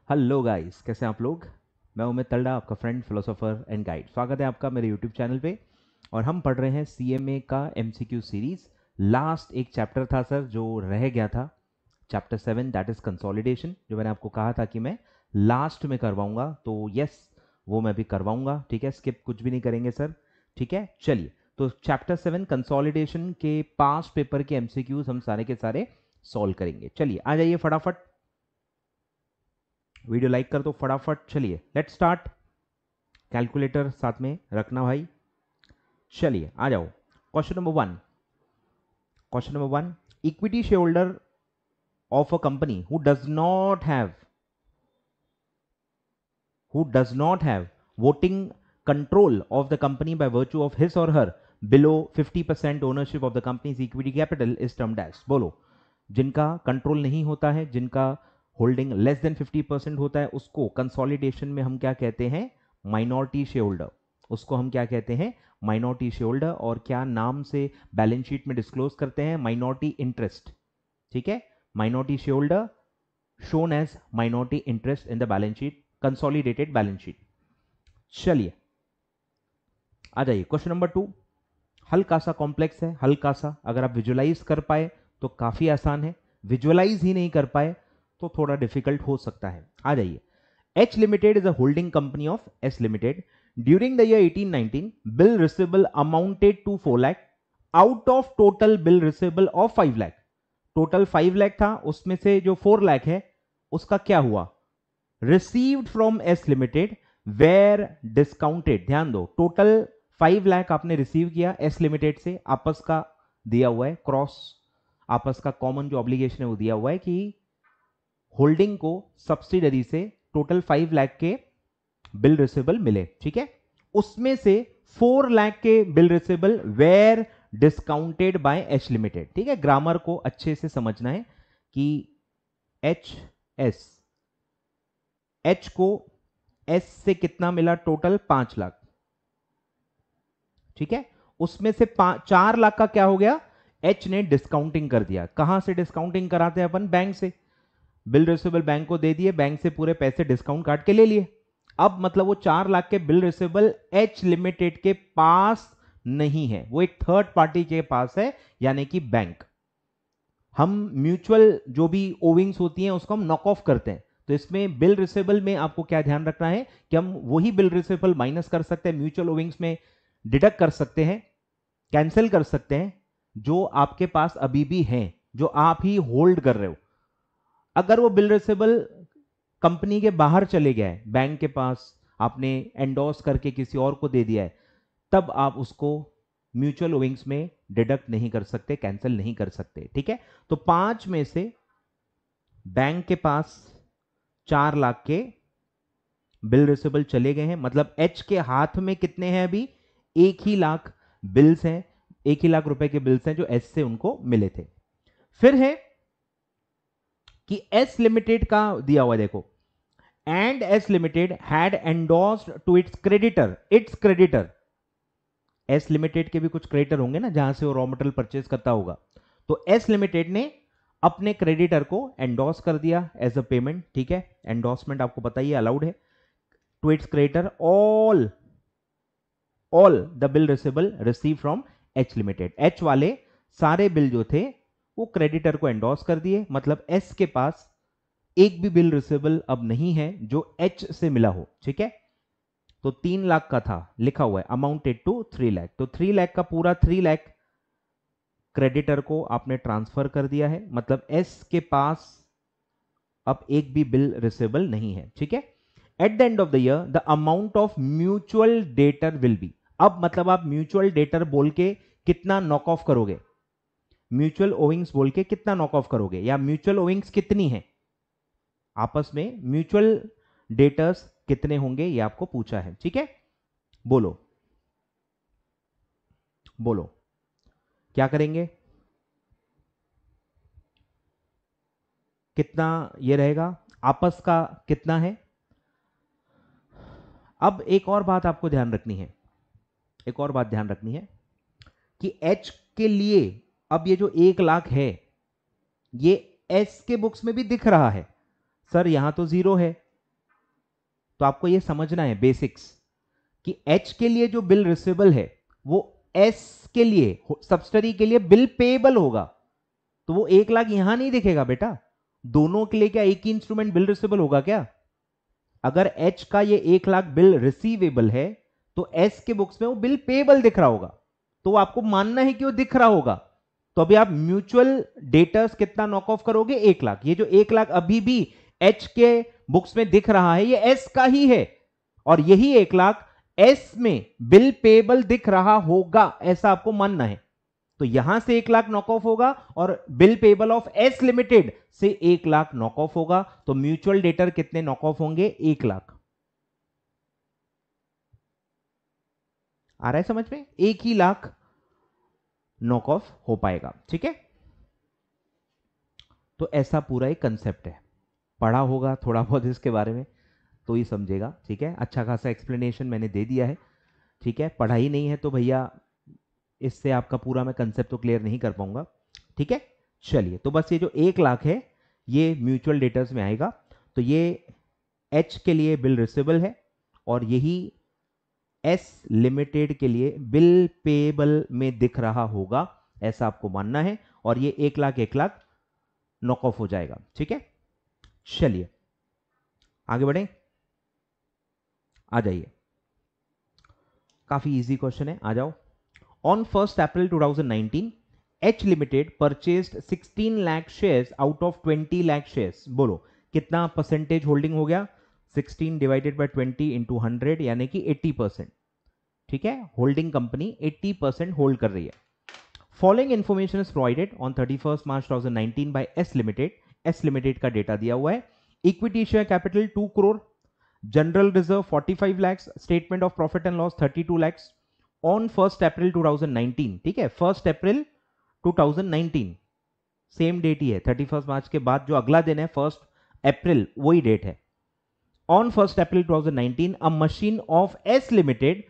Hello guys, कैसे हैं आप लोग। मैं उमेद तलड़ा, आपका फ्रेंड फिलोसोफर एंड गाइड। स्वागत है आपका मेरे यूट्यूब चैनल पे। और हम पढ़ रहे हैं सीएमए का एमसीक्यू सीरीज। लास्ट एक चैप्टर था सर जो रह गया था, चैप्टर 7, दैट इज कंसोलिडेशन, जो मैंने आपको कहा था कि मैं लास्ट में करवाऊंगा। तो यस, वो मैं भी करवाऊंगा। ठीक है, स्किप कुछ भी नहीं करेंगे सर। ठीक है, चलिए। तो चैप्टर 7 कंसोलिडेशन के पास्ट पेपर के एमसीक्यूज हम सारे के सारे सॉल्व करेंगे। चलिए आ जाइए फटाफट, वीडियो लाइक कर दो फटाफट। चलिए लेट्स स्टार्ट। कैलकुलेटर साथ में रखना भाई। चलिए आ जाओ। Question number 1 equity share holder of a company who does not have voting control of the company by virtue of his or her below 50% ownership of the company's equity capital is termed as। बोलो, जिनका control नहीं होता है, जिनका holding less than 50% होता है, उसको consolidation में हम क्या कहते हैं? Minority share holder. उसको हम क्या कहते हैं? Minority share holder. और क्या नाम से बैलेंस शीट में डिस्क्लोज करते हैं? Minority interest. ठीक है, minority share holder shown as minority interest in the balance sheet, consolidated balance sheet. चलिए आ जाइए क्वेश्चन नंबर 2। हल्का सा कॉम्प्लेक्स है, हल्का सा। अगर आप विजुअलाइज कर पाए तो काफी आसान है, विजुअलाइज ही नहीं कर पाए तो थोड़ा डिफिकल्ट हो सकता है। आ जाइए। H Limited is a holding company of S Limited. During the year 1819, bill receivable amounted to 4 lakh out of total bill receivable of 5 lakh। Total 5 lakh था, उसमें से जो 4 लाख है उसका क्या हुआ? Received from S limited were discounted. ध्यान दो, टोटल 5 लाख आपने रिसीव किया एस लिमिटेड से, आपस का दिया हुआ है क्रॉस, आपस का कॉमन जो ऑब्लिगेशन है वो दिया हुआ है कि होल्डिंग को सब्सिडरी से टोटल 5 लाख के बिल रिसीवेबल मिले। ठीक है, उसमें से 4 लाख के bill receivable were discounted by H limited. ठीक है, ग्रामर को अच्छे से समझना है कि एच को एस से कितना मिला? टोटल 5 लाख। ठीक है, उसमें से 4 लाख का क्या हो गया? एच ने डिस्काउंटिंग कर दिया। कहां से डिस्काउंटिंग कराते हैं अपन? बैंक से। बिल रिसीवेबल बैंक को दे दिए, बैंक से पूरे पैसे डिस्काउंट काट के ले लिए। अब मतलब वो 4 लाख के बिल रिसीवेबल एच लिमिटेड के पास नहीं है, वो एक थर्ड पार्टी के पास है, यानी कि बैंक। हम म्यूचुअल जो भी ओविंग्स होती हैं उसको हम नॉक ऑफ करते हैं। तो इसमें बिल रिसीवेबल में आपको क्या ध्यान रखना है कि हम वही बिल रिसीवेबल माइनस कर सकते हैं, म्यूचुअल ओविंग्स में डिडक्ट कर सकते हैं, कैंसिल कर सकते हैं, जो आपके पास अभी भी हैं, जो आप ही होल्ड कर रहे हो। अगर वो बिल रिसीवेबल कंपनी के बाहर चले गया है, बैंक के पास आपने एंडोर्स करके किसी और को दे दिया है, तब आप उसको म्यूचुअल ओविंग्स में डिडक्ट नहीं कर सकते, कैंसिल नहीं कर सकते। ठीक है, तो 5 में से बैंक के पास 4 लाख के बिल रिसीवेबल चले गए हैं, मतलब एच के हाथ में कितने हैं अभी? 1 ही लाख बिल्स हैं, 1 ही लाख रुपए के बिल्स हैं जो एच से उनको मिले थे। फिर है कि एस लिमिटेड का दिया हुआ, देखो, and S limited had endorsed to its creditor. S limited के भी कुछ क्रेडिटर होंगे ना, जहां से वो रॉ मटेरियल परचेज करता होगा। तो एस लिमिटेड ने अपने क्रेडिटर को एंडोर्स कर दिया एज अ पेमेंट। ठीक है, एंडोर्समेंट आपको पता ही अलाउड है। To its creditor all the bill receivable receive from H limited. H वाले सारे बिल जो थे वो क्रेडिटर को एंडोर्स कर दिए, मतलब एस के पास एक भी बिल रिसीवेबल अब नहीं है जो एच से मिला हो। ठीक है, तो 3 लाख का था, लिखा हुआ है अमाउंटेड टू 3 लाख, तो 3 लाख का पूरा 3 लाख क्रेडिटर को आपने ट्रांसफर कर दिया है, मतलब एस के पास अब एक भी बिल रिसीवेबल नहीं है। ठीक है, at the end of the year the amount of mutual debtor will be. अब मतलब आप म्यूचुअल डेटर बोल के कितना नॉक ऑफ करोगे? म्यूचुअल ओविंग्स बोल के कितना नॉक ऑफ करोगे, या म्यूचुअल ओविंग्स कितनी है? आपस में म्यूचुअल डेटर्स कितने होंगे ये आपको पूछा है। ठीक है, बोलो बोलो क्या करेंगे? कितना ये रहेगा? आपस का कितना है? अब एक और बात आपको ध्यान रखनी है, एक और बात ध्यान रखनी है कि एच के लिए अब ये जो 1 लाख है ये एस के बुक्स में भी दिख रहा है। सर यहां तो 0 है, तो आपको ये समझना है बेसिक्स कि एच के लिए जो बिल रिसीवेबल है वो एस के लिए, सब्सिडरी के लिए बिल पेएबल होगा। तो वो 1 लाख यहां नहीं दिखेगा बेटा, दोनों के लिए क्या एक ही इंस्ट्रूमेंट बिल रिसीवेबल होगा क्या? अगर एच का ये 1 लाख बिल रिसीवेबल है तो एस के बुक्स में वो बिल पेएबल दिख रहा होगा, तो आपको मानना है कि वो दिख रहा होगा। तो अभी आप म्यूचुअल डेटर्स कितना नॉक ऑफ करोगे? 1 लाख। ये जो 1 लाख अभी भी एच के बुक्स में दिख रहा है ये एस का ही है, और यही 1 लाख एस में बिल पेएबल दिख रहा होगा, ऐसा आपको मानना है। तो यहां से 1 लाख नॉक ऑफ होगा और bill payable of S limited से 1 लाख नॉक ऑफ होगा। तो म्यूचुअल डेटर कितने नॉक ऑफ होंगे? 1 लाख। आ रहा है समझ में? 1 ही लाख नॉक ऑफ हो पाएगा, ठीक है। तो ऐसा पूरा एक कंसेप्ट है, पढ़ा होगा थोड़ा बहुत इसके बारे में तो ही समझेगा, ठीक है। अच्छा खासा एक्सप्लेनेशन मैंने दे दिया है, ठीक है। पढ़ाई नहीं है तो भैया इससे आपका पूरा मैं कंसेप्ट तो क्लियर नहीं कर पाऊंगा, ठीक है। चलिए, तो बस ये जो 1 लाख है ये म्यूचुअल डेटर्स में आएगा। तो ये एच के लिए बिल रिसीवेबल है और यही एस लिमिटेड के लिए बिल पेएबल में दिख रहा होगा, ऐसा आपको मानना है। और ये 1 लाख 1 लाख नॉक ऑफ हो जाएगा, ठीक है। चलिए आगे बढ़े, आ जाइए। काफी इजी क्वेश्चन है, आ जाओ। On 1st April 2019, H Limited purchased 16 lakh shares out of 20 lakh shares. बोलो कितना परसेंटेज होल्डिंग हो गया? 16 डिवाइडेड बाय 20 इंटू 100 यानी कि 80%, ठीक है। होल्डिंग कंपनी 80% होल्ड कर रही है। Following information is provided on 31st March 2019 by S limited. S limited का डेटा दिया हुआ है। Equity share capital 2 crore, general reserve 45 lakhs, statement of profit and loss 32 lakhs on 1st April 2019, ठीक है। 1st April 2019 same date ही है, 31st मार्च के बाद जो अगला दिन है 1st April वही डेट है। On 1st April 2019 a machine of S limited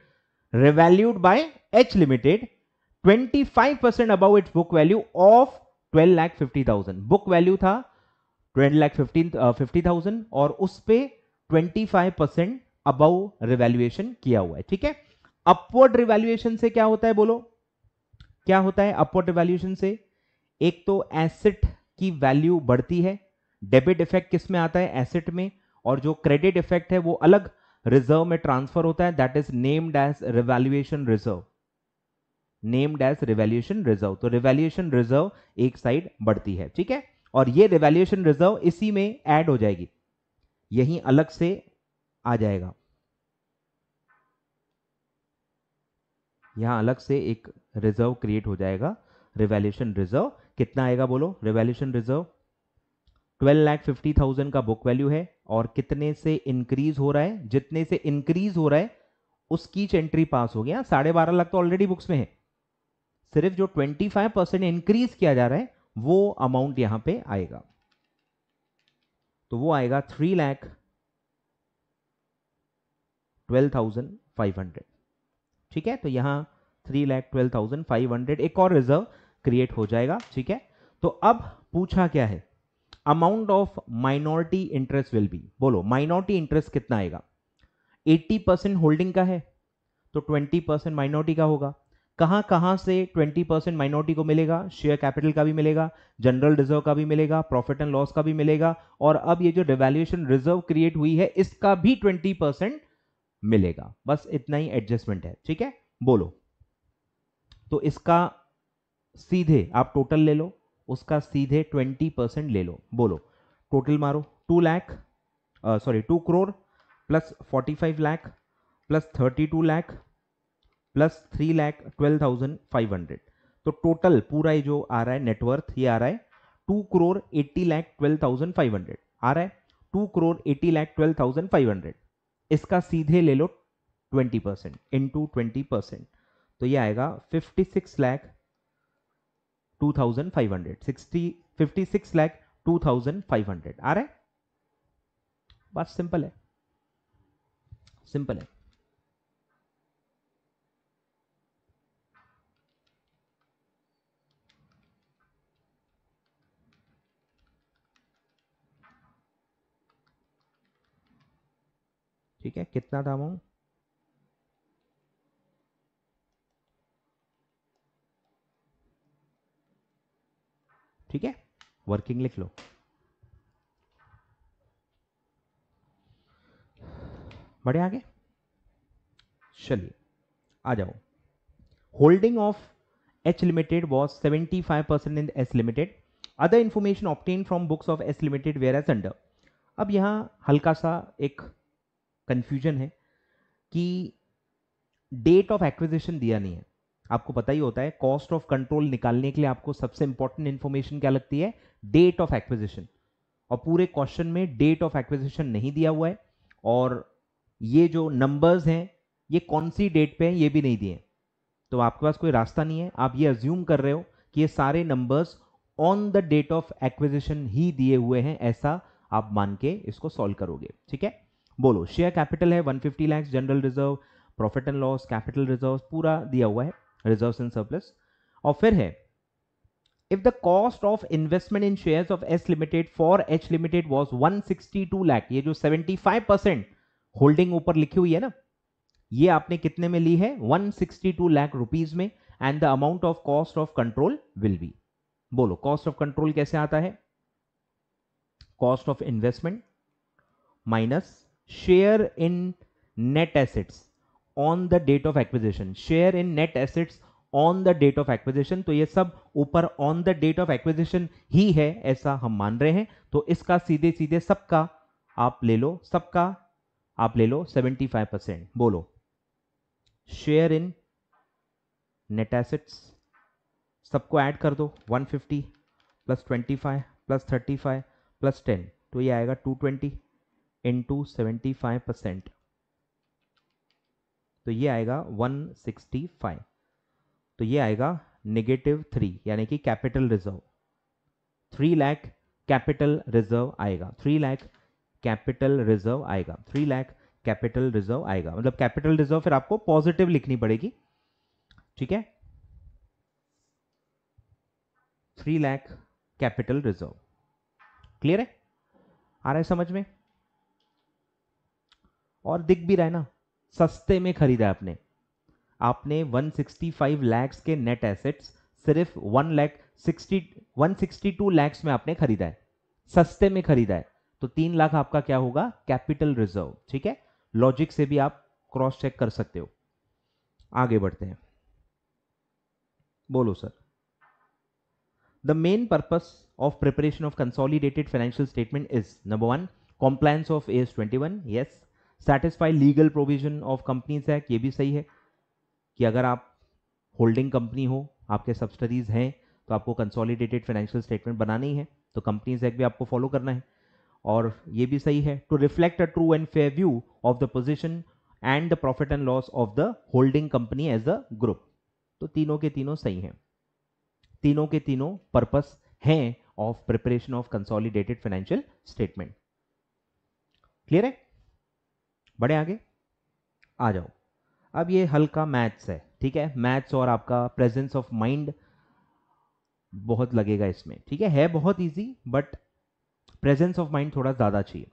revalued by H Limited 25% above its book value of 12,50,000। Book value था 12,50,000 और उस पे 25% अबव रिवैल्यूएशन किया हुआ है, ठीक है। अपवर्ड रिवैल्यूएशन से क्या होता है? बोलो क्या होता है अपवर्ड रिवैल्यूएशन से? एक तो एसेट की वैल्यू बढ़ती है, डेबिट इफेक्ट किस में आता है? एसेट में। और जो क्रेडिट इफेक्ट है वो अलग रिजर्व में ट्रांसफर होता है, that is named as revaluation reserve. Named as revaluation reserve. तो रिवैल्यूएशन रिजर्व एक साइड बढ़ती है, ठीक है। और ये रिवैल्यूएशन रिजर्व इसी में ऐड हो जाएगी, यहीं अलग से आ जाएगा, यहां अलग से एक रिजर्व क्रिएट हो जाएगा, रिवैल्यूएशन रिजर्व। कितना आएगा बोलो? रिवैल्यूएशन रिजर्व 12,50,000 का बुक वैल्यू है और कितने से इंक्रीज हो रहा है? जितने से इंक्रीज हो रहा है उसकी एंट्री पास हो गया। 12.5 लाख तो ऑलरेडी बुक्स में है, सिर्फ जो 25% इंक्रीज किया जा रहा है वो अमाउंट यहां पे आएगा। तो वो आएगा 3,12,500, ठीक है। तो यहां 3,12,500 एक और रिजर्व क्रिएट हो जाएगा, ठीक है। तो अब पूछा क्या है? Amount of minority interest will be. बोलो माइनॉरिटी इंटरेस्ट कितना आएगा? 80% होल्डिंग का है तो 20% माइनॉरिटी का होगा। कहां कहां से 20% माइनॉरिटी को मिलेगा? शेयर कैपिटल का भी मिलेगा, जनरल रिजर्व का भी मिलेगा, प्रॉफिट एंड लॉस का भी मिलेगा, और अब ये जो रिवैल्यूएशन रिजर्व क्रिएट हुई है इसका भी 20% मिलेगा। बस इतना ही एडजस्टमेंट है, ठीक है। बोलो तो इसका सीधे आप टोटल ले लो, उसका सीधे 20% ले लो। बोलो टोटल मारो। 2 crore plus 45 lakh plus 32 lakh plus 3,12,500। तो टोटल पूरा ये जो आ रहा है नेटवर्थ ये आ रहा है 2,80,12,500 आ रहा है। 2,80,12,500 इसका सीधे ले लो 20% इंटू 20%, तो ये आएगा 56,02,500। 56,02,500 आ रहा है। बात सिंपल है, सिंपल है। ठीक है, कितना था अमाउंट? ठीक है, वर्किंग लिख लो। बढ़े आगे, चलिए आ जाओ। Holding of H Limited was 75% in S Limited. Other information obtained from books of S Limited whereas under. अब यहाँ हल्का सा एक कंफ्यूजन है कि डेट ऑफ एक्विजिशन दिया नहीं है। आपको पता ही होता है कॉस्ट ऑफ कंट्रोल निकालने के लिए आपको सबसे इंपॉर्टेंट इंफॉर्मेशन क्या लगती है? Date of acquisition. और पूरे क्वेश्चन में डेट ऑफ एक्विजिशन नहीं दिया हुआ है, और ये जो नंबर्स हैं ये कौन सी डेट पे हैं ये भी नहीं दिए। तो आपके पास कोई रास्ता नहीं है, आप ये अज्यूम कर रहे हो कि ये सारे numbers on the date of acquisition ही दिए हुए हैं, ऐसा आप मान के इसको सॉल्व करोगे। ठीक है, बोलो। शेयर कैपिटल है 150 lakh, general reserve, profit and loss, capital reserve पूरा दिया हुआ है, रिजर्व्स एंड सरप्लस। और फिर है if the cost of investment in shares of S Limited for H Limited was 162 lakh, ये जो 75% होल्डिंग ऊपर लिखी हुई है ना, ये आपने कितने में ली है? 162 लाख रुपीज में। And the amount of cost of control will be, बोलो कॉस्ट ऑफ कंट्रोल कैसे आता है? Cost of investment minus share in net assets on the date of acquisition. Share in net assets on the date of acquisition, तो ये सब ऊपर on the date of acquisition ही है ऐसा हम मान रहे हैं, तो इसका सीधे सीधे सबका आप ले लो, सबका आप ले लो 75%। बोलो शेयर इन नेट एसेट्स, सबको ऐड कर दो, 150 प्लस 25 प्लस 35 प्लस 10, तो ये आएगा 220 इंटू 75%, तो ये आएगा 165, तो ये आएगा -3, यानी कि capital reserve 3 lakh, capital reserve आएगा 3 लाख, कैपिटल रिजर्व आएगा 3 लाख, कैपिटल रिजर्व आएगा। मतलब कैपिटल रिजर्व फिर आपको पॉजिटिव लिखनी पड़ेगी। ठीक है, 3 लाख कैपिटल रिजर्व। क्लियर है? आ रहा है समझ में? और दिख भी रहा है ना, सस्ते में खरीदा आपने। आपने 165 लैक्स के नेट एसेट्स सिर्फ 162 लैक्स में आपने खरीदा है, सस्ते में खरीदा है, तो 3 लाख आपका क्या होगा? Capital reserve. ठीक है, लॉजिक से भी आप क्रॉस चेक कर सकते हो। आगे बढ़ते हैं, बोलो sir. The main purpose of preparation of consolidated financial statement is number 1 compliance of AS 21, yes. Satisfy legal provision of companies act, ये भी सही है कि अगर आप होल्डिंग कंपनी हो, आपके सब्सिडरीज हैं, तो आपको कंसोलिडेटेड फाइनेंशियल स्टेटमेंट बनानी है, तो कंपनीज एक्ट भी आपको फॉलो करना है। और ये भी सही है to reflect a true and fair view of the position and the profit and loss of the holding company as a group. तो तीनों के तीनों सही हैं, तीनों के तीनों पर्पस हैं of preparation of consolidated financial statement. Clear है? बढ़े आगे, आ जाओ। अब ये हल्का मैथ्स है, ठीक है, मैथ्स और आपका प्रेजेंस ऑफ माइंड बहुत लगेगा इसमें। ठीक है बहुत easy, but presence of mind थोड़ा ज्यादा चाहिए,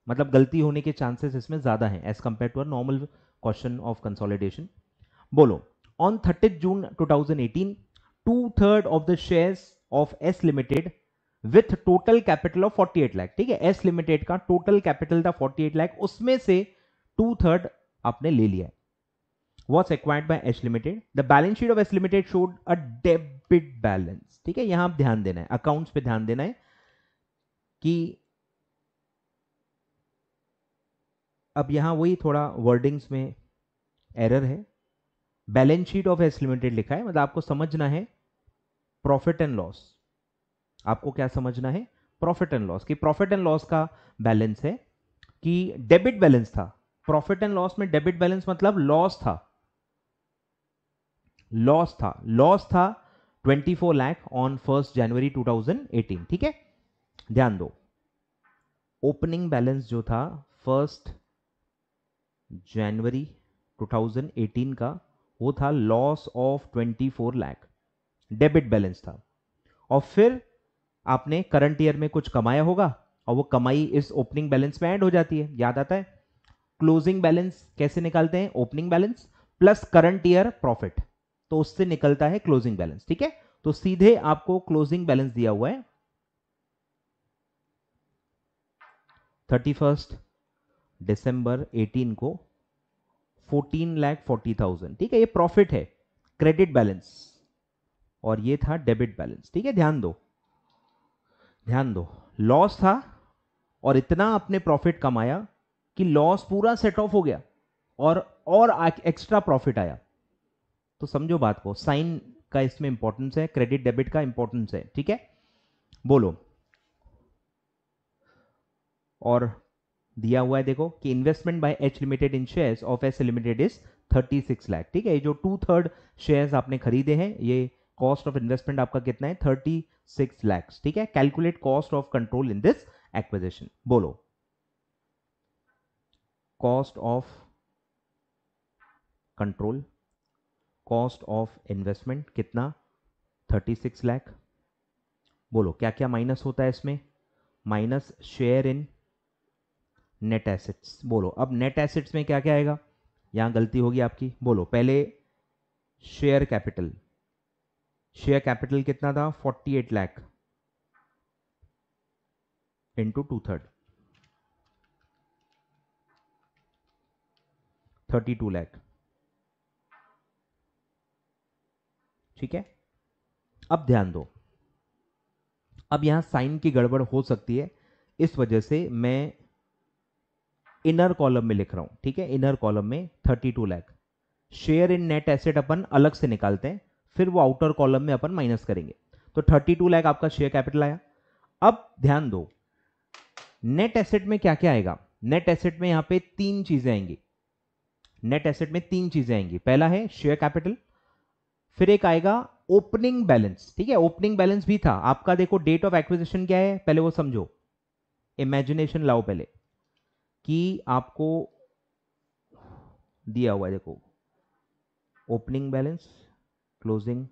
मतलब गलती होने के चांसेस इसमें ज्यादा हैं as compare to a normal question of consolidation. बोलो on 30 June 2018 2/3 of the shares of S limited with total capital of 48 lakh. ठीक है, एस लिमिटेड का टोटल कैपिटल था 48 लाख, उसमें से 2/3 आपने ले लिया है। Was acquired by H Limited. The balance sheet of S Limited showed a debit balance. ठीक है, यहां आप ध्यान देना है, अकाउंट्स पे ध्यान देना है कि अब यहां वही थोड़ा वर्डिंग्स में एरर है। Balance sheet of S limited लिखा है, मतलब आपको समझना है प्रॉफिट एंड लॉस। आपको क्या समझना है? प्रॉफिट एंड लॉस, कि प्रॉफिट एंड लॉस का बैलेंस है कि डेबिट बैलेंस था। प्रॉफिट एंड लॉस में डेबिट बैलेंस मतलब लॉस था, लॉस था 24 लाख ऑन 1 जनवरी 2018। ठीक है, ध्यान दो, ओपनिंग बैलेंस जो था 1 जनवरी 2018 का, वो था loss of 24 lakh, debit balance था। और फिर आपने करंट ईयर में कुछ कमाया होगा, और वो कमाई इस ओपनिंग बैलेंस में ऐड हो जाती है, याद आता है? क्लोजिंग बैलेंस कैसे निकालते हैं, opening balance plus current year profit, तो उससे निकलता है क्लोजिंग बैलेंस। ठीक है, तो सीधे आपको क्लोजिंग बैलेंस दिया हुआ है 31 दिसंबर 18 को 14,40,000। ठीक है, ये प्रॉफिट है, क्रेडिट बैलेंस, और ये था डेबिट बैलेंस। ठीक है, ध्यान दो ध्यान दो, लॉस था और इतना आपने प्रॉफिट कमाया कि लॉस पूरा सेट ऑफ हो गया और एक्स्ट्रा प्रॉफिट आया। तो समझो बात को, साइन का इसमें इंपॉर्टेंस है, क्रेडिट डेबिट का इंपॉर्टेंस है। ठीक है, बोलो। और दिया हुआ है देखो कि investment by H limited in shares of H limited is 36 lakh. ठीक है, ये जो 2/3 शेयर्स आपने खरीदे हैं, ये कॉस्ट ऑफ इन्वेस्टमेंट आपका कितना है, 36 लाख। ठीक है, calculate cost of control in this acquisition. बोलो, cost of control, cost of investment कितना, 36 लाख। बोलो क्या क्या माइनस होता है इसमें, minus share in net assets. बोलो अब नेट एसेट्स में क्या क्या आएगा, यहां गलती होगी आपकी। बोलो पहले शेयर कैपिटल, शेयर कैपिटल कितना था, 48 लाख इंटू 2/3, 32 लाख। ठीक है, अब ध्यान दो, अब यहां साइन की गड़बड़ हो सकती है, इस वजह से मैं इनर कॉलम में लिख रहा हूं। ठीक है, इनर कॉलम में 32 lakh, share in net asset अपन अलग से निकालते हैं, फिर वो आउटर कॉलम में अपन माइनस करेंगे। तो 32 लाख आपका शेयर कैपिटल आया। अब ध्यान दो, नेट एसेट में क्या क्या आएगा, नेट एसेट में यहां पे तीन चीजें आएंगी, नेट एसेट में तीन चीजें आएंगी। पहला है शेयर कैपिटल, फिर एक आएगा ओपनिंग बैलेंस। ठीक है, ओपनिंग बैलेंस भी था आपका, देखो डेट ऑफ एक्विजिशन क्या है, पहले वो समझो, इमेजिनेशन लाओ पहले, कि आपको दिया हुआ है, देखो ओपनिंग बैलेंस, क्लोजिंग,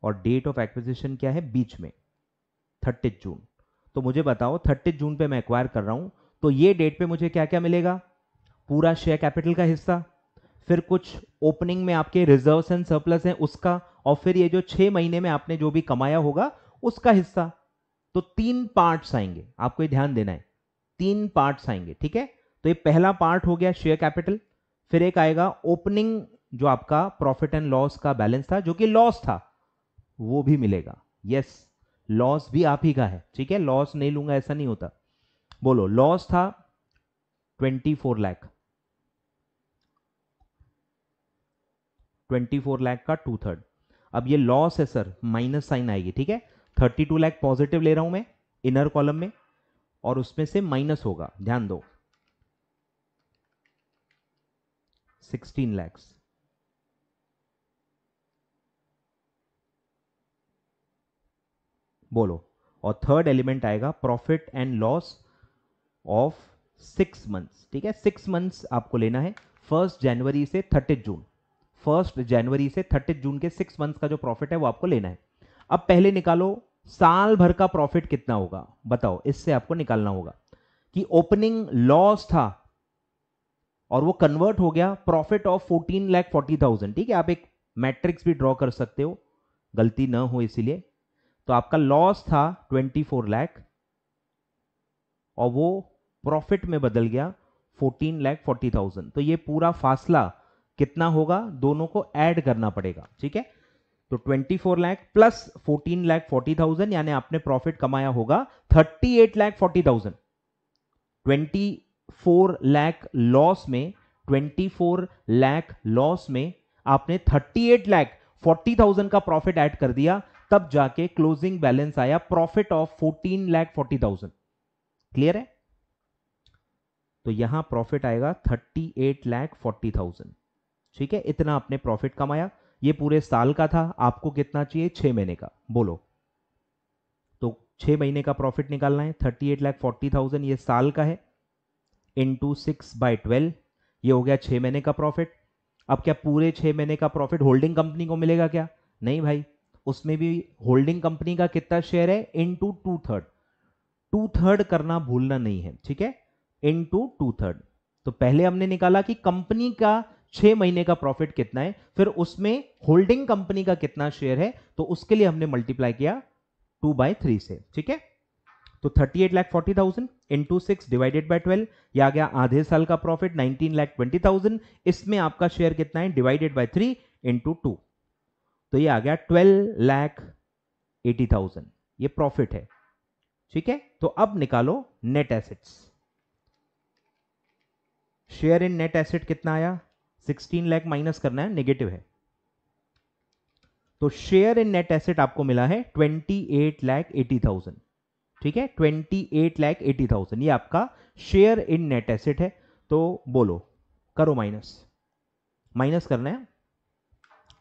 और डेट ऑफ एक्विजिशन क्या है बीच में, 30 जून। तो मुझे बताओ 30 जून पे मैं एक्वायर कर रहा हूं, तो ये डेट पे मुझे क्या क्या मिलेगा, पूरा शेयर कैपिटल का हिस्सा, फिर कुछ ओपनिंग में आपके रिजर्व्स एंड सरप्लस हैं उसका, और फिर ये जो 6 महीने में आपने जो भी कमाया होगा उसका हिस्सा। तो तीन पार्ट्स आएंगे, आपको ये ध्यान देना है, तीन पार्ट्स आएंगे। ठीक है, तो ये पहला पार्ट हो गया शेयर कैपिटल, फिर एक आएगा ओपनिंग जो आपका प्रॉफिट एंड लॉस का बैलेंस था, जो कि लॉस था, वो भी मिलेगा। यस, लॉस भी आप ही का है। ठीक है, लॉस नहीं लूंगा ऐसा नहीं होता। बोलो, लॉस था 24 लाख, 24 लाख का 2/3। अब ये लॉस है सर, माइनस साइन आएगी। ठीक है, 32 लाख पॉजिटिव ले रहा हूं मैं इनर कॉलम में, और उसमें से माइनस होगा, ध्यान दो, 16 लाख। बोलो, और थर्ड एलिमेंट आएगा profit and loss of 6 months. ठीक है, 6 मंथ्स आपको लेना है, 1 जनवरी से 30 जून, 1 जनवरी से 30 जून के 6 मंथ्स का जो प्रॉफिट है वो आपको लेना है। अब पहले निकालो साल भर का प्रॉफिट कितना होगा, बताओ, इससे आपको निकालना होगा कि ओपनिंग लॉस था और वो कन्वर्ट हो गया प्रॉफिट ऑफ 14,40,000। ठीक है, आप एक मैट्रिक्स भी ड्रॉ कर सकते हो, गलती ना हो इसीलिए। तो आपका लॉस था 24 लाख और वो प्रॉफिट में बदल गया 14,40,000। तो ये पूरा फासला कितना होगा, दोनों को ऐड करना पड़ेगा। ठीक है, तो 24 लाख प्लस 14,40,000, यानी आपने प्रॉफिट कमाया होगा 38,40,000। 24 लाख लॉस में, 24 लाख लॉस में आपने 38,40,000 का प्रॉफिट ऐड कर दिया, तब जाके क्लोजिंग बैलेंस आया प्रॉफिट ऑफ 14,40,000। क्लियर है, तो यहां प्रॉफिट आएगा 38,40,000। ठीक है, इतना आपने प्रॉफिट कमाया, ये पूरे साल का था, आपको कितना चाहिए, 6 महीने का। बोलो, तो 6 महीने का प्रॉफिट निकालना है, 38,40,000 ये साल का है, इंटू 6/12, ये हो गया 6 महीने का प्रॉफिट। अब क्या पूरे 6 महीने का प्रॉफिट होल्डिंग कंपनी को मिलेगा क्या, नहीं भाई, उसमें भी होल्डिंग कंपनी का कितना शेयर है, इंटू 2/3, 2/3 करना भूलना नहीं है। ठीक है, इंटू 2/3, तो पहले हमने निकाला कि कंपनी का 6 महीने का प्रॉफिट कितना है, फिर उसमें होल्डिंग कंपनी का कितना शेयर है, तो उसके लिए हमने मल्टीप्लाई किया 2/3 से। ठीक है, तो 38,40,000 इंटू 6 डिवाइडेड बाय 12, यह आ गया आधे साल का प्रॉफिट 19,20,000। इसमें आपका शेयर कितना है, डिवाइडेड बाय 3 इंटू 2, तो ये आ गया 12,80,000, ये प्रॉफिट है। ठीक है, तो अब निकालो net assets. Share in net asset कितना आया, 16 लाख माइनस करना है, नेगेटिव है, तो शेयर इन नेट एसेट आपको मिला है 28,80,000। ठीक है, 28,80,000 ये आपका शेयर इन नेट एसेट है। तो बोलो, करो माइनस, माइनस करना है।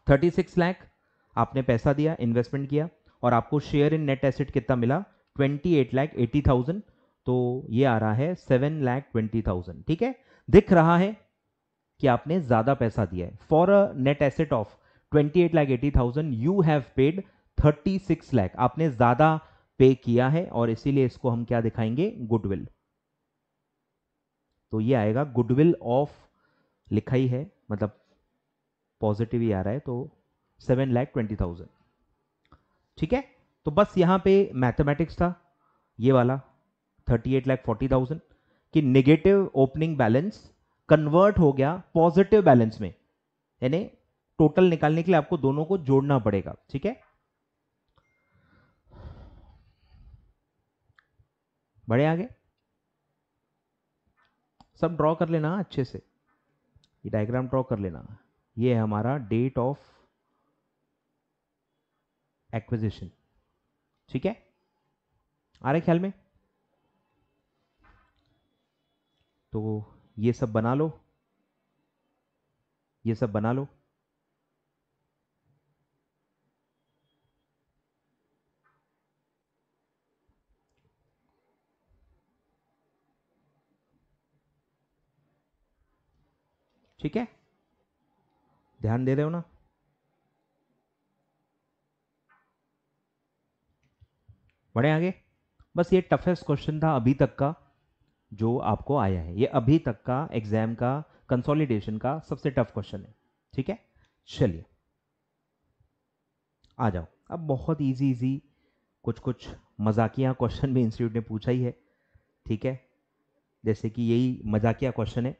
36 लाख आपने पैसा दिया, इन्वेस्टमेंट किया, और आपको शेयर इन नेट एसेट कितना मिला, 28,80,000, तो ये आ रहा है 7,20,000। ठीक है, दिख रहा है कि आपने ज्यादा पैसा दिया है। For a net asset of 28,80,000 you have paid 36 lakh, आपने ज्यादा पे किया है, और इसीलिए इसको हम क्या दिखाएंगे, गुडविल। तो ये आएगा गुडविल ऑफ, लिखा ही है, मतलब पॉजिटिव ही आ रहा है, तो 7,20,000। ठीक है, तो बस यहां पे मैथमेटिक्स था ये वाला 38,40,000 कि नेगेटिव ओपनिंग बैलेंस कन्वर्ट हो गया पॉजिटिव बैलेंस में, यानी टोटल निकालने के लिए आपको दोनों को जोड़ना पड़ेगा। ठीक है, बढ़े आगे, सब ड्रॉ कर लेना अच्छे से, ये डायग्राम ड्रॉ कर लेना। ये है हमारा डेट ऑफ एक्विजिशन। ठीक है, आ रहे ख्याल में, तो ये सब बना लो, ये सब बना लो। ठीक है, ध्यान दे रहे हो ना, बढ़े आगे। बस ये टफेस्ट क्वेश्चन था अभी तक का जो आपको आया है, ये अभी तक का एग्जाम का कंसोलिडेशन का सबसे टफ क्वेश्चन है। ठीक है, चलिए आ जाओ। अब बहुत इजी इजी कुछ कुछ मजाकिया क्वेश्चन भी इंस्टीट्यूट ने पूछा ही है। ठीक है, जैसे कि यही मजाकिया क्वेश्चन है,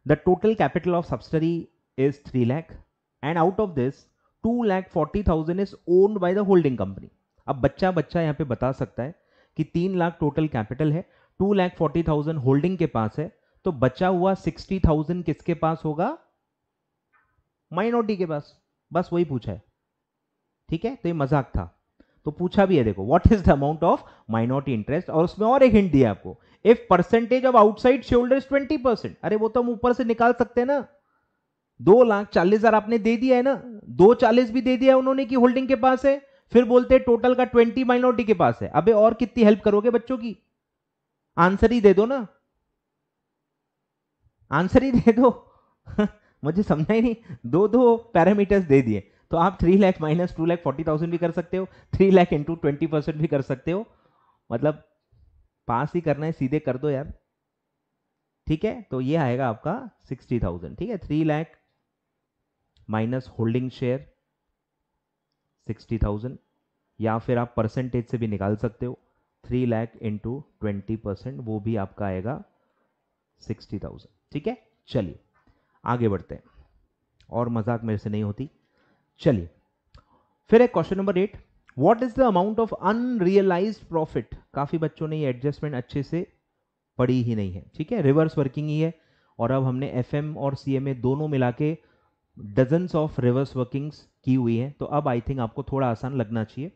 the total capital of subsidiary is 3 lakh and out of this 2,40,000 is owned by the holding company. अब बच्चा बच्चा यहाँ पे बता सकता है कि 3 लाख टोटल कैपिटल है, 2,40,000 होल्डिंग के पास है, तो बचा हुआ 60,000 किसके पास होगा, माइनॉरिटी के पास। बस वही पूछा है। ठीक है, तो ये मजाक था, तो पूछा भी है, देखो what is the amount of minority interest, और उसमें और एक हिंट दिया आपको, if percentage of outside share holder is 20%। अरे वो तो हम ऊपर से निकाल सकते हैं ना, 2,40,000 आपने दे दिया है ना, 2,40 भी दे दिया है उन्होंने कि होल्डिंग के पास है, फिर बोलते हैं टोटल का 20 माइनॉरिटी के पास है। अबे और कितनी हेल्प करोगे बच्चों की, आंसर ही दे दो ना, आंसर ही दे दो मुझे समझा ही नहीं, दो दो पैरामीटर्स दे दिए, तो आप 3 लाख माइनस 2,40,000 भी कर सकते हो, 3 लाख इंटू 20% भी कर सकते हो, मतलब पास ही करना है, सीधे कर दो यार। ठीक है, तो ये आएगा आपका 60,000। ठीक है, 3 लाख माइनस होल्डिंग शेयर 60,000, या फिर आप परसेंटेज से भी निकाल सकते हो, 3 लाख इंटू 20%, वो भी आपका आएगा 60,000। ठीक है, चलिए आगे बढ़ते हैं, और मजाक मेरे से नहीं होती। चलिए फिर एक question number 8, what is the amount of unrealised profit. काफी बच्चों ने ये एडजस्टमेंट अच्छे से पढ़ी ही नहीं है। ठीक है, रिवर्स वर्किंग ही है, और अब हमने एफएम और सीएमए दोनों मिला के डजन्स ऑफ रिवर्स वर्किंग्स की हुई है, तो अब आई थिंक आपको थोड़ा आसान लगना चाहिए।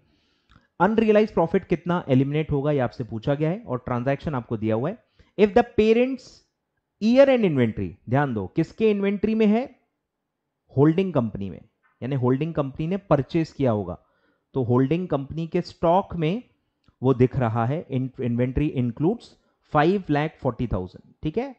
अनरियलाइज प्रॉफिट कितना एलिमिनेट होगा ये आपसे पूछा गया है, और ट्रांजैक्शन आपको दिया हुआ है। If the parents year and inventory, ध्यान दो किसके इन्वेंट्री में है, होल्डिंग कंपनी में, यानी होल्डिंग कंपनी ने परचेज किया होगा, तो होल्डिंग कंपनी के स्टॉक में वो दिख रहा है, इन्वेंट्री इंक्लूड्स 5,40,000। ठीक है,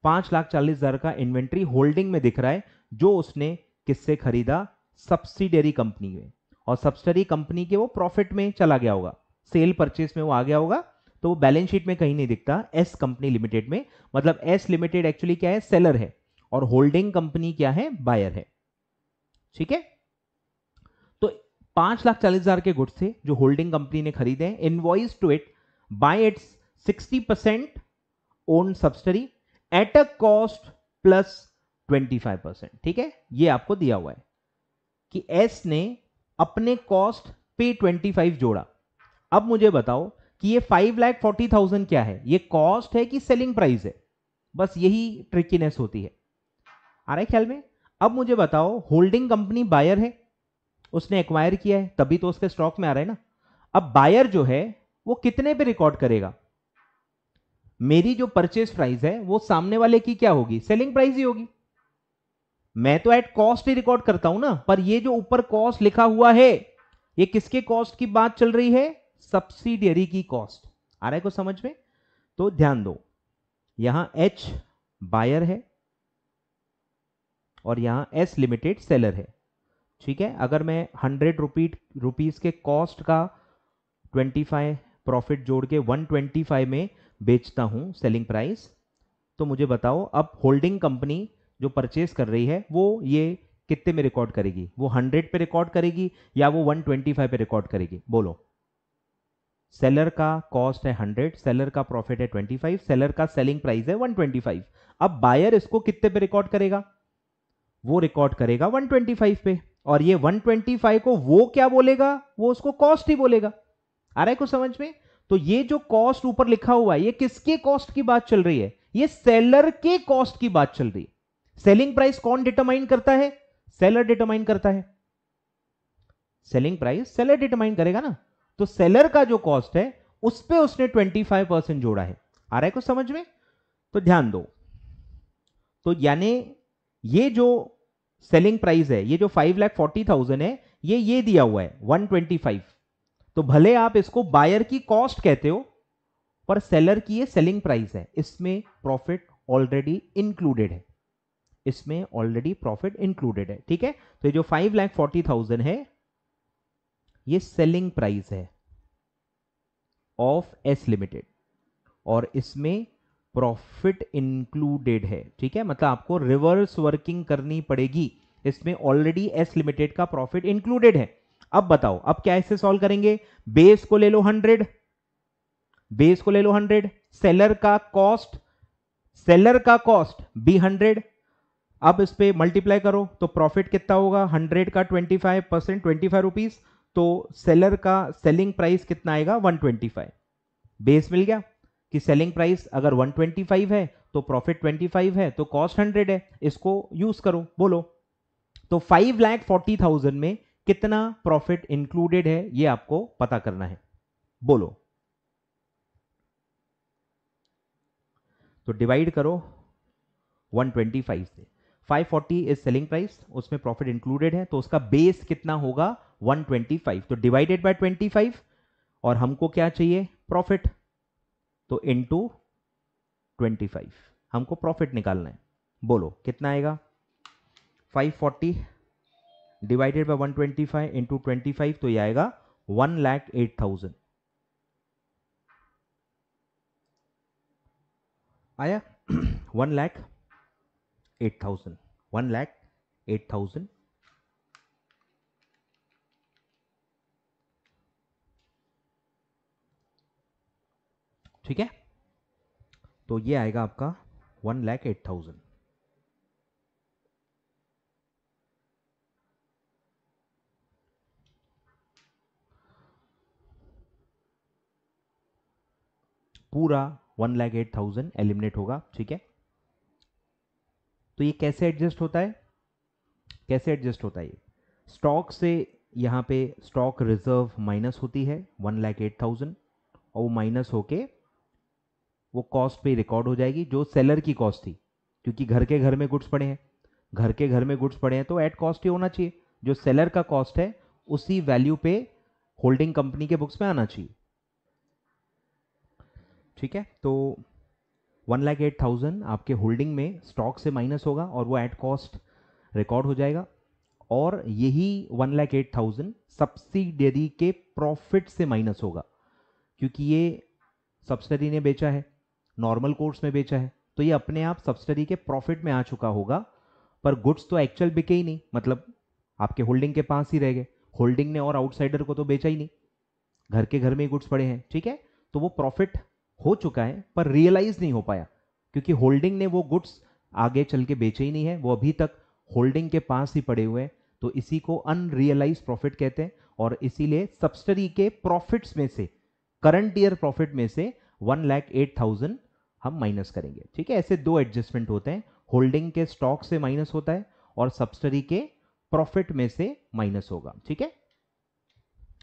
5,40,000 का इन्वेंट्री होल्डिंग में दिख रहा है, जो उसने किससे खरीदा, सब्सिडियरी कंपनी में, और सब्सिडियरी कंपनी के वो प्रॉफिट में चला गया होगा, सेल परचेस में वो आ गया होगा, तो तो बैलेंस शीट में कहीं नहीं दिखता एस कंपनी लिमिटेड में, मतलब एस लिमिटेड एक्चुअली क्या है, सेलर है, और होल्डिंग कंपनी क्या है, बायर है। ठीक है, तो 5,40,000 के गुड्स थे जो होल्डिंग कंपनी ने खरीदे, invoice to it by its 60% own subsidiary at a cost plus 25%। ठीक है, ये आपको दिया हुआ है कि एस ने अपने कॉस्ट पे 25 जोड़ा। अब मुझे बताओ कि ये 5,40,000 क्या है, ये कॉस्ट है कि सेलिंग प्राइस है? बस यही ट्रिकीनेस होती है, आ रहा है ख्याल में? अब मुझे बताओ, होल्डिंग कंपनी बायर है, उसने एक्वायर किया है, तभी तो उसके स्टॉक में आ रहा है ना। अब बायर जो है वो कितने पे रिकॉर्ड करेगा? मेरी जो परचेज प्राइस है वो सामने वाले की क्या होगी, सेलिंग प्राइस ही होगी। मैं तो एट कॉस्ट ही रिकॉर्ड करता हूं ना, पर ये जो ऊपर कॉस्ट लिखा हुआ है ये किसके कॉस्ट की बात चल रही है, सब्सिडियरी की कॉस्ट। आ रहा है कुछ समझ में? तो ध्यान दो, यहां एच बायर है और यहां एस लिमिटेड सेलर है। ठीक है, अगर मैं 100 रुपीज के कॉस्ट का 25 प्रॉफिट जोड़ के 125 में बेचता हूं सेलिंग प्राइस, तो मुझे बताओ अब होल्डिंग कंपनी जो परचेस कर रही है वो ये कितने में रिकॉर्ड करेगी, वो 100 पे रिकॉर्ड करेगी या वो 125 पे रिकॉर्ड करेगी? बोलो। सेलर का कॉस्ट है 100, सेलर का प्रॉफिट है 25, सेलर का सेलिंग प्राइस है 125। अब बायर इसको कितने पे रिकॉर्ड करेगा? वो रिकॉर्ड करेगा 125 पे, और ये 125 को वो क्या बोलेगा, वो उसको कॉस्ट ही बोलेगा। आ रहा है कुछ समझ में? तो ये जो कॉस्ट ऊपर लिखा हुआ है ये किसके कॉस्ट की बात चल रही है, ये सेलर के कॉस्ट की बात चल रही है। सेलिंग प्राइस कौन डिटरमाइन करता है, सेलर डिटरमाइन करता है। सेलिंग प्राइस सेलर डिटरमाइन करेगा ना, तो सेलर का जो कॉस्ट है उस पे उसने 25% जोड़ा है। आ रहा है कुछ समझ में? तो ध्यान दो, तो यानी ये जो सेलिंग प्राइस है, ये जो 5,40,000 है, ये दिया हुआ है 125। तो भले आप इसको बायर की कॉस्ट कहते हो, पर सेलर की ये सेलिंग प्राइस है, इसमें प्रॉफिट ऑलरेडी इंक्लूडेड है, इसमें ऑलरेडी प्रॉफिट इंक्लूडेड है। ठीक है, तो ये जो 5,40,000 है ये सेलिंग प्राइस है ऑफ एस लिमिटेड, और इसमें प्रॉफिट इंक्लूडेड है। ठीक है, मतलब आपको रिवर्स वर्किंग करनी पड़ेगी, इसमें ऑलरेडी एस लिमिटेड का प्रॉफिट इंक्लूडेड है। अब बताओ, अब क्या ऐसे सॉल्व करेंगे, बेस को ले लो 100, बेस को ले लो 100, सेलर का कॉस्ट, सेलर का कॉस्ट बी 100, अब इस पे मल्टीप्लाई करो तो प्रॉफिट कितना होगा, 100 का 25%, 25 रुपीज, तो सेलर का सेलिंग प्राइस कितना आएगा, 125। बेस मिल गया कि सेलिंग प्राइस अगर 125 है तो प्रॉफिट 25 है, तो कॉस्ट 100 है, इसको यूज करो। बोलो, तो 5,40,000 में कितना प्रॉफिट इंक्लूडेड है ये आपको पता करना है। बोलो, तो डिवाइड करो 125 से, 540 इज सेलिंग प्राइस, उसमें प्रॉफिट इंक्लूडेड है, तो उसका बेस कितना होगा 125, तो डिवाइडेड बाय 25, और हमको क्या चाहिए, प्रॉफिट, तो इनटू 25 हमको प्रॉफिट निकालना है। बोलो कितना आएगा, 540 डिवाइडेड बाय 125 इंटू 25, तो ये आएगा 1,08,000। आया 1,08,000, 1,08,000। ठीक है, तो ये आएगा आपका 1,08,000। पूरा 1,08,000 एलिमिनेट होगा। ठीक है, तो ये कैसे एडजस्ट होता है, कैसे एडजस्ट होता है, स्टॉक से यहाँ पे स्टॉक रिजर्व माइनस होती है 1,08,000, और वो माइनस होके वो कॉस्ट पे रिकॉर्ड हो जाएगी जो सेलर की कॉस्ट थी, क्योंकि घर के घर में गुड्स पड़े हैं, घर के घर में गुड्स पड़े हैं तो एट कॉस्ट ही होना चाहिए, जो सेलर का कॉस्ट है उसी वैल्यू पे होल्डिंग कंपनी के बुक्स में आना चाहिए। ठीक है, तो 1,08,000 आपके होल्डिंग में स्टॉक से माइनस होगा और वो एट कॉस्ट रिकॉर्ड हो जाएगा, और यही 1,08,000 सब्सिडियरी के प्रॉफिट से माइनस होगा, क्योंकि ये सब्सिडरी ने बेचा है, नॉर्मल कोर्स में बेचा है, तो ये अपने आप सब्सिडरी के प्रॉफिट में आ चुका होगा, पर गुड्स तो एक्चुअल बिके ही नहीं, मतलब आपके होल्डिंग के पास ही रह गए। होल्डिंग ने और आउटसाइडर को तो बेचा ही नहीं, घर के घर में ही गुड्स पड़े हैं, ठीक है। तो वो प्रॉफिट हो चुका है पर रियलाइज नहीं हो पाया, क्योंकि होल्डिंग ने वो गुड्स आगे चल के बेचे ही नहीं है, वो अभी तक होल्डिंग के पास ही पड़े हुए हैं, तो इसी को अनरियलाइज प्रॉफिट कहते हैं। और इसीलिए सब्सिडरी के प्रॉफिट्स में से, करंट ईयर प्रॉफिट में से 1,08,000 हम माइनस करेंगे, ठीक है। ऐसे दो एडजस्टमेंट होते हैं, होल्डिंग के स्टॉक से माइनस होता है और सब्सिडरी के प्रॉफिट में से माइनस होगा, ठीक है।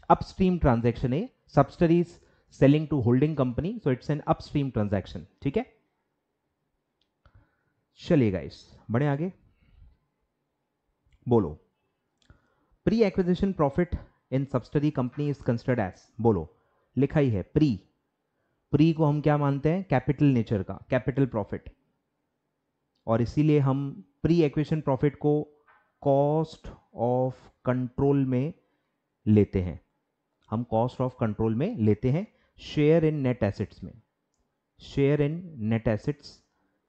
अपस्ट्रीम ट्रांजैक्शन है, subsidiary is selling to holding company, so it's an upstream transaction, ठीक है। चलिए गाइस बढ़े आगे, बोलो pre acquisition profit in subsidiary company is considered as, बोलो लिखा ही है प्री, प्री को हम क्या मानते हैं, कैपिटल नेचर का, कैपिटल प्रॉफिट, और इसीलिए हम प्री एक्विजिशन प्रॉफिट को कॉस्ट ऑफ कंट्रोल में लेते हैं, हम कॉस्ट ऑफ कंट्रोल में लेते हैं, शेयर इन नेट एसेट्स में, शेयर इन नेट एसेट्स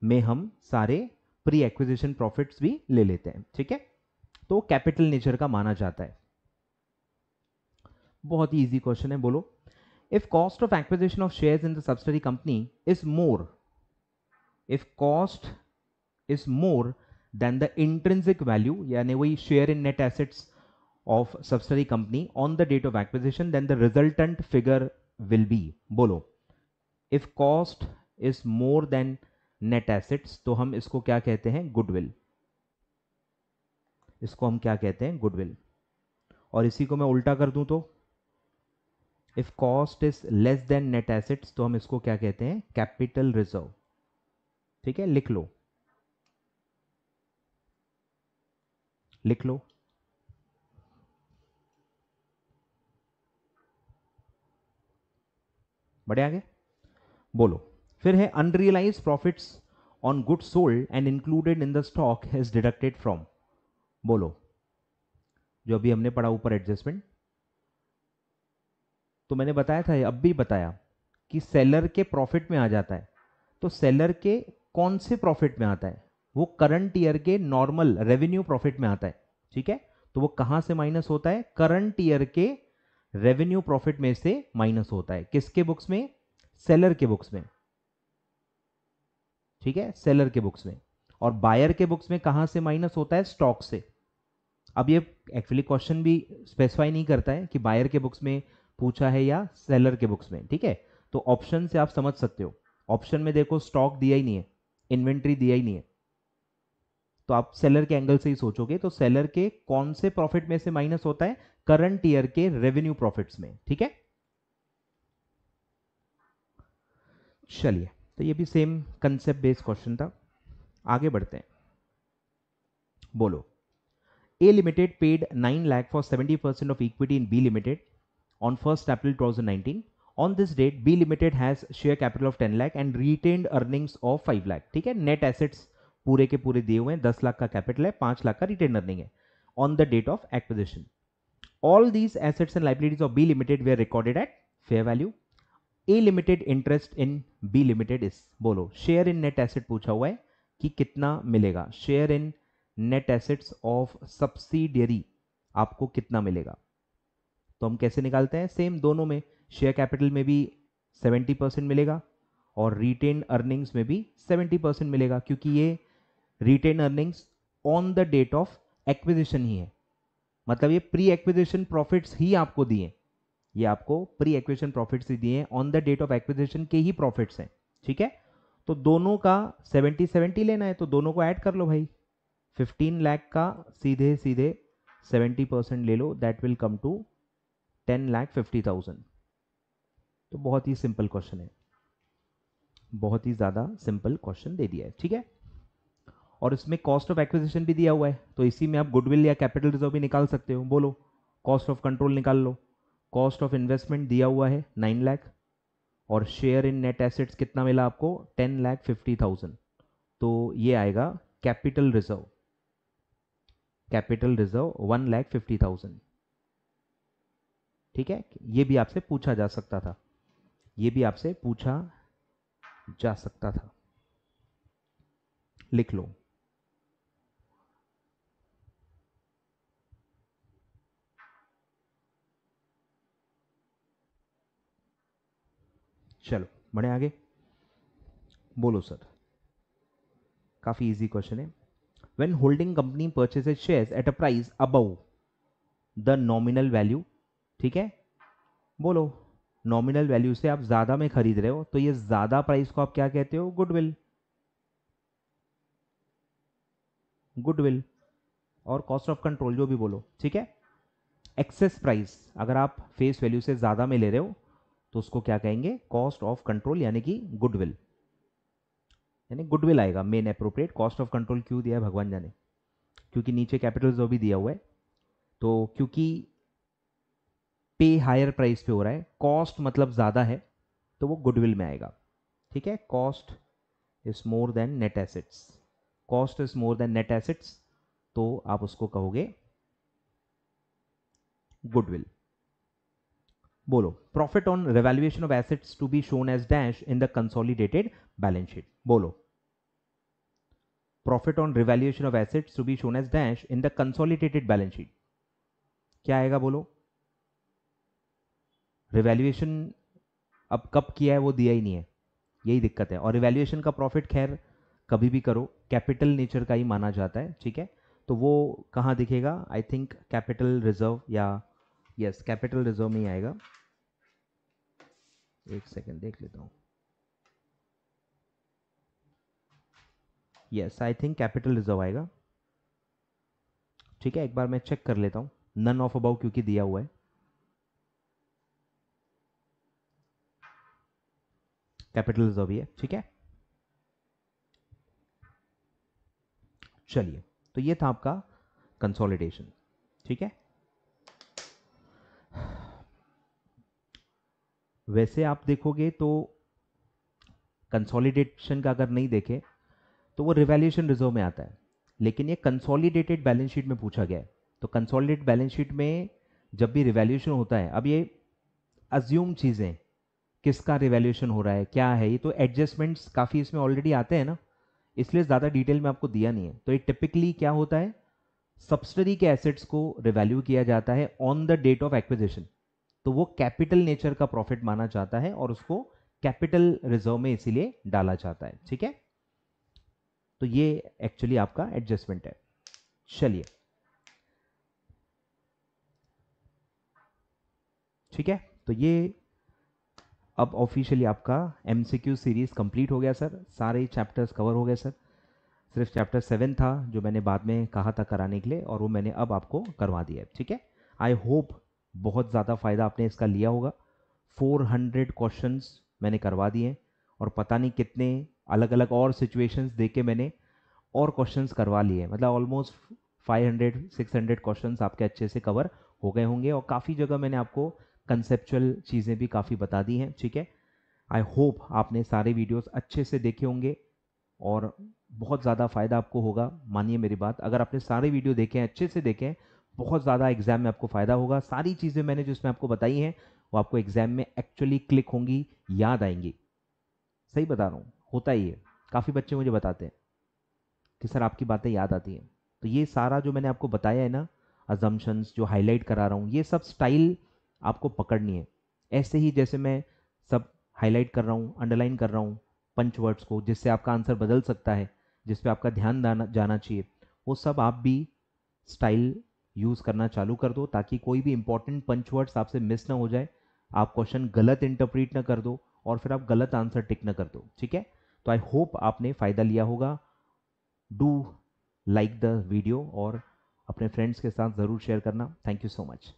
में हम सारे प्री एक्विजिशन प्रॉफिट्स भी ले लेते हैं, ठीक है। तो कैपिटल नेचर का माना जाता है। बहुत ही इजी क्वेश्चन है, बोलो if cost of acquisition of shares in the subsidiary company is more, if cost is more then the intrinsic value, यानी वही share in net assets of subsidiary company on the date of acquisition, then the resultant figure will be, बोलो if cost is more than net assets, तो हम इसको क्या कहते हैं, goodwill, इसको हम क्या कहते हैं, गुडविल। और इसी को मैं उल्टा कर दूं तो if cost is less than net assets, तो हम इसको क्या कहते हैं, कैपिटल रिजर्व, ठीक है। लिख लो, लिख लो, बढ़े आगे, बोलो फिर है unrealised profits on goods sold and included in the stock is deducted from, बोलो जो अभी हमने पढ़ा ऊपर एडजस्टमेंट, तो मैंने बताया था, अब भी बताया कि सेलर के प्रॉफिट में आ जाता है, तो सेलर के कौन से प्रॉफिट में आता है, वो करंट ईयर के नॉर्मल रेवेन्यू प्रॉफिट में आता है, ठीक है। तो वो कहां से माइनस होता है, करंट ईयर के रेवेन्यू प्रॉफिट में से माइनस होता है, किसके बुक्स में, सेलर के बुक्स में, ठीक है, सेलर के बुक्स में। और बायर के बुक्स में कहां से माइनस होता है, स्टॉक से। अब ये एक्चुअली क्वेश्चन भी स्पेसिफाई नहीं करता है कि बायर के बुक्स में पूछा है या सेलर के बुक्स में, ठीक है। तो ऑप्शन से आप समझ सकते हो, ऑप्शन में देखो स्टॉक दिया ही नहीं है, इन्वेंट्री दिया ही नहीं है, तो आप सेलर के एंगल से ही सोचोगे, तो सेलर के कौन से प्रॉफिट में से माइनस होता है, करंट ईयर के रेवेन्यू प्रॉफिट्स में, ठीक है। चलिए तो ये भी सेम कंसेप्ट बेस्ड क्वेश्चन था, आगे बढ़ते हैं, बोलो A Limited paid 9 lakh for 70% of equity in B Limited on 1st April 2019. On this date, B Limited has share capital of 10 lakh and retained earnings of 5 lakh. ठीक है, net assets पूरे के पूरे दिए हुए हैं, 10 लाख का कैपिटल है, 5 लाख का रिटेन अर्निंग है on the date of acquisition. All these assets and liabilities of B Limited were recorded at fair value. A Limited interest in B Limited is, बोलो शेयर इन नेट एसेट पूछा हुआ है कि कितना मिलेगा, share in net assets of subsidiary आपको कितना मिलेगा, तो हम कैसे निकालते हैं, सेम दोनों में, शेयर कैपिटल में भी 70% मिलेगा और रिटेन अर्निंग्स में भी 70% मिलेगा, क्योंकि ये retained earnings on the date of acquisition ही है, मतलब ये प्री एक्विजिशन प्रॉफिट्स ही आपको दिए, ये आपको प्री एक्विजिशन प्रॉफिट्स ही दिए, on the date of acquisition के ही प्रॉफिट्स हैं, ठीक है। तो दोनों का 70-70 लेना है, तो दोनों को ऐड कर लो भाई, 15 लाख का सीधे सीधे 70% ले लो, दैट विल कम टू 10,50,000। तो बहुत ही सिंपल क्वेश्चन है, बहुत ही ज्यादा सिंपल क्वेश्चन दे दिया है, ठीक है। और इसमें कॉस्ट ऑफ एक्विजिशन भी दिया हुआ है, तो इसी में आप गुडविल या कैपिटल रिजर्व भी निकाल सकते हो, बोलो कॉस्ट ऑफ कंट्रोल निकाल लो, कॉस्ट ऑफ इन्वेस्टमेंट दिया हुआ है 9 लाख और शेयर इन नेट एसेट्स कितना मिला आपको, 10,50,000, तो ये आएगा कैपिटल रिजर्व, कैपिटल रिजर्व 1,50,000, ठीक है। ये भी आपसे पूछा जा सकता था, ये भी आपसे पूछा जा सकता था, लिख लो। चलो बढ़े आगे, बोलो सर। काफी इजी क्वेश्चन है। When holding company purchases shares at a price above the nominal value, ठीक है, बोलो। नॉमिनल वैल्यू से आप ज्यादा में खरीद रहे हो, तो ये ज्यादा प्राइस को आप क्या कहते हो? गुडविल। गुडविल और कॉस्ट ऑफ कंट्रोल जो भी बोलो, ठीक है। एक्सेस प्राइस अगर आप फेस वैल्यू से ज्यादा में ले रहे हो तो उसको क्या कहेंगे? कॉस्ट ऑफ कंट्रोल, यानी कि गुडविल। यानी गुडविल आएगा main appropriate. Cost of control क्यों दिया है भगवान जाने, क्योंकि नीचे कैपिटल जो भी दिया हुआ है, तो क्योंकि पे हायर प्राइस पे हो रहा है, कॉस्ट मतलब ज्यादा है, तो वो गुडविल में आएगा, ठीक है। Cost is more than net assets, cost is more than net assets, तो आप उसको कहोगे गुडविल। बोलो। Profit on revaluation of assets to be shown as dash in the consolidated balance sheet, बोलो। Profit on revaluation of assets to be shown as dash in the consolidated balance sheet, क्या आएगा? बोलो। Revaluation अब कब किया है वो दिया ही नहीं है, यही दिक्कत है। और रिवैल्यूएशन का प्रॉफिट खैर कभी भी करो, कैपिटल नेचर का ही माना जाता है, ठीक है। तो वो कहाँ दिखेगा? आई थिंक कैपिटल रिजर्व, या यस कैपिटल रिजर्व में ही आएगा। एक सेकेंड देख लेता हूँ। Yes I think capital reserve आएगा, ठीक है। एक बार मैं चेक कर लेता हूँ, नन ऑफ अबाउ क्योंकि दिया हुआ है, कैपिटल रिजर्व ही है, ठीक है। चलिए, तो ये था आपका कंसोलिडेशन, ठीक है। वैसे आप देखोगे तो कंसोलिडेशन का अगर नहीं देखे तो वो रिवैल्यूएशन रिजर्व में आता है, लेकिन ये कंसोलिडेटेड बैलेंस शीट में पूछा गया है। तो कंसोलिडेटेड बैलेंस शीट में जब भी रिवैल्यूएशन होता है, अब ये अज्यूम चीजें, किसका रिवैल्यूएशन हो रहा है, क्या है, ये तो एडजस्टमेंट्स काफी इसमें ऑलरेडी आते हैं ना, इसलिए ज्यादा डिटेल में आपको दिया नहीं है। तो ये टिपिकली क्या होता है, सब्सिडरी के एसेट्स को रिवैल्यू किया जाता है on the date of acquisition, तो वो कैपिटल नेचर का प्रॉफिट माना जाता है और उसको कैपिटल रिजर्व में इसीलिए डाला जाता है, ठीक है। तो ये एक्चुअली आपका एडजस्टमेंट है। चलिए, ठीक है। तो ये अब ऑफिशियली आपका एमसीक्यू सीरीज कंप्लीट हो गया सर, सारे चैप्टर्स कवर हो गए सर। सिर्फ चैप्टर 7 था जो मैंने बाद में कहा था कराने के लिए, और वो मैंने अब आपको करवा दिया है, ठीक है। आई होप बहुत ज़्यादा फायदा आपने इसका लिया होगा। 400 क्वेश्चंस मैंने करवा दिए, और पता नहीं कितने अलग अलग और सिचुएशंस देख के मैंने और क्वेश्चंस करवा लिए, मतलब ऑलमोस्ट 500-600 क्वेश्चंस आपके अच्छे से कवर हो गए होंगे, और काफ़ी जगह मैंने आपको कंसेप्चुअल चीज़ें भी काफ़ी बता दी हैं, ठीक है। आई होप आपने सारे वीडियोस अच्छे से देखे होंगे और बहुत ज़्यादा फायदा आपको होगा। मानिए मेरी बात, अगर आपने सारे वीडियो देखे हैं, अच्छे से देखे हैं, बहुत ज़्यादा एग्जाम में आपको फायदा होगा। सारी चीज़ें मैंने जिसमें आपको बताई हैं वो आपको एग्जाम में एक्चुअली क्लिक होंगी, याद आएंगी। सही बता रहा हूँ, होता ही है। काफ़ी बच्चे मुझे बताते हैं कि सर आपकी बातें याद आती हैं। तो ये सारा जो मैंने आपको बताया है ना, अजम्पशंस जो हाईलाइट करा रहा हूँ, ये सब स्टाइल आपको पकड़नी है। ऐसे ही जैसे मैं सब हाईलाइट कर रहा हूँ, अंडरलाइन कर रहा हूँ पंच वर्ड्स को, जिससे आपका आंसर बदल सकता है, जिस पे आपका ध्यान जाना चाहिए, वो सब आप भी स्टाइल यूज़ करना चालू कर दो, ताकि कोई भी इंपॉर्टेंट पंच वर्ड्स आपसे मिस ना हो जाए, आप क्वेश्चन गलत इंटरप्रीट ना कर दो, और फिर आप गलत आंसर टिक ना कर दो, ठीक है। तो आई होप आपने फ़ायदा लिया होगा। डू लाइक द वीडियो और अपने फ्रेंड्स के साथ ज़रूर शेयर करना। Thank you so much.